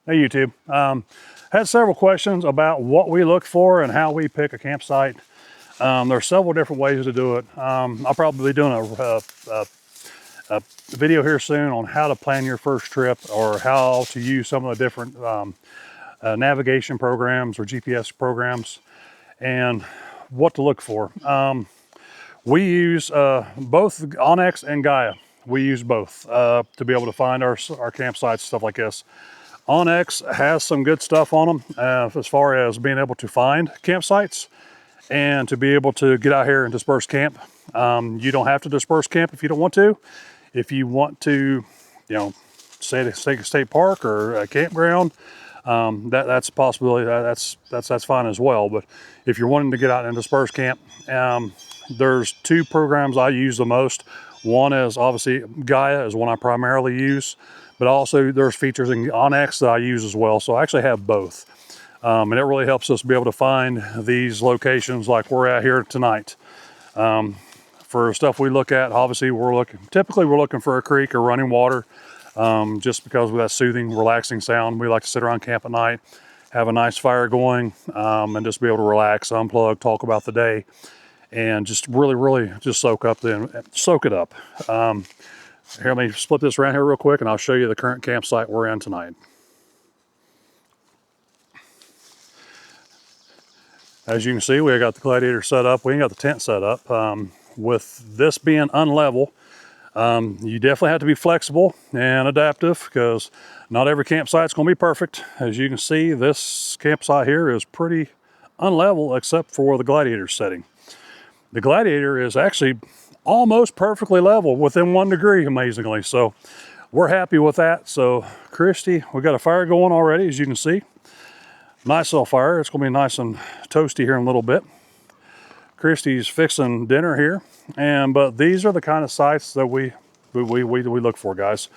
Hey YouTube. Had several questions about what we look for and how we pick a campsite. There's several different ways to do it. I'll probably be doing a video here soon on how to plan your first trip or how to use some of the different navigation programs or GPS programs and what to look for. We use both Onyx and Gaia. We use both to be able to find our campsites, stuff like this. Onyx has some good stuff on them as far as being able to find campsites and to be able to get out here and disperse camp. You don't have to disperse camp if you don't want to. If you want to, you know, say a state park or a campground, that's a possibility. That's fine as well. But if you're wanting to get out and disperse camp, there's two programs I use the most. One is obviously Gaia is one I primarily use, but also there's features in Onyx that I use as well. So I actually have both. And it really helps us be able to find these locations like we're at here tonight. For stuff we look at, obviously typically we're looking for a creek or running water, just because of that soothing, relaxing sound. We like to sit around camp at night, have a nice fire going, and just be able to relax, unplug, talk about the day, and just really just soak it up. Here, let me split this around here real quick and I'll show you the current campsite we're in tonight. As you can see, we got the Gladiator set up. We ain't got the tent set up. With this being unlevel, you definitely have to be flexible and adaptive because not every campsite's gonna be perfect. As you can see, this campsite here is pretty unlevel except for the Gladiator setting. The Gladiator is actually almost perfectly level within 1 degree, amazingly. So we're happy with that. So Kristie, we got a fire going already, as you can see. Nice little fire. It's gonna be nice and toasty here in a little bit. Kristie's fixing dinner here, but these are the kind of sites that we look for, guys.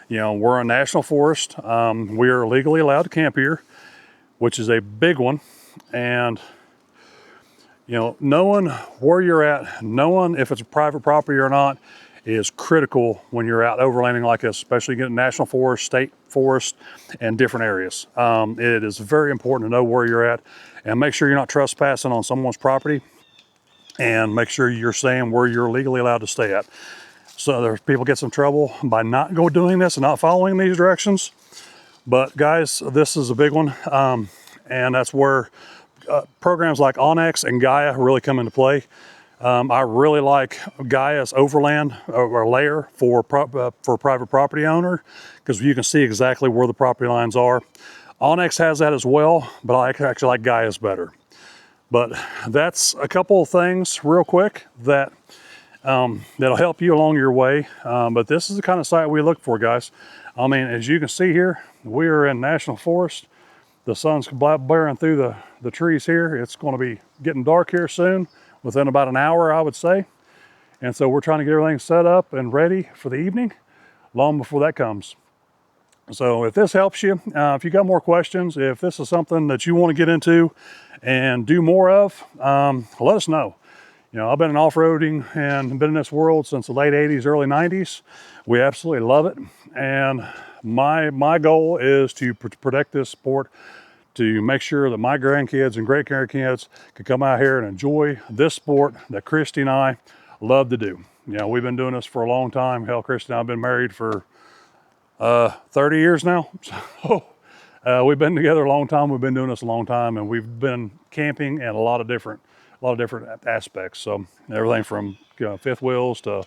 You know, we're a national forest. We are legally allowed to camp here, which is a big one. And you know, knowing where you're at, knowing if it's a private property or not, is critical when you're out overlanding like this, especially getting national forest, state forest, and different areas. It is very important to know where you're at and make sure you're not trespassing on someone's property, and make sure you're staying where you're legally allowed to stay at. So there's people get some trouble by not doing this and not following these directions. But guys, this is a big one, and that's where programs like Onyx and Gaia really come into play. I really like Gaia's overland or layer for private property owner, because you can see exactly where the property lines are. Onyx has that as well, but I actually like Gaia's better. But that's a couple of things real quick that that'll help you along your way. But this is the kind of site we look for, guys. I mean, as you can see here, we are in national forest. The sun's blaring through the trees here. It's going to be getting dark here soon, within about an hour, I would say. And so we're trying to get everything set up and ready for the evening, long before that comes. So if this helps you, if you got more questions, if this is something that you want to get into and do more of, let us know. You know, I've been in off-roading and been in this world since the late 80s, early 90s. We absolutely love it. And my goal is to protect this sport, to make sure that my grandkids and great-grandkids can come out here and enjoy this sport that Kristie and I love to do. You know, we've been doing this for a long time. Hell, Kristie and I have been married for 30 years now. So we've been together a long time. We've been doing this a long time, and we've been camping in a lot of different aspects. So everything from fifth wheels to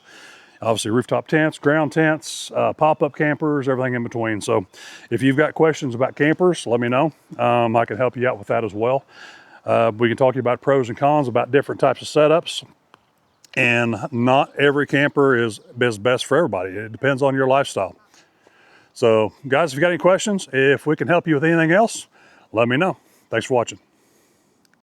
obviously rooftop tents, ground tents, pop-up campers, everything in between. So if you've got questions about campers, let me know. I can help you out with that as well. We can talk to you about pros and cons about different types of setups. And not every camper is best for everybody. It depends on your lifestyle. So guys, if you got any questions, if we can help you with anything else, let me know. Thanks for watching.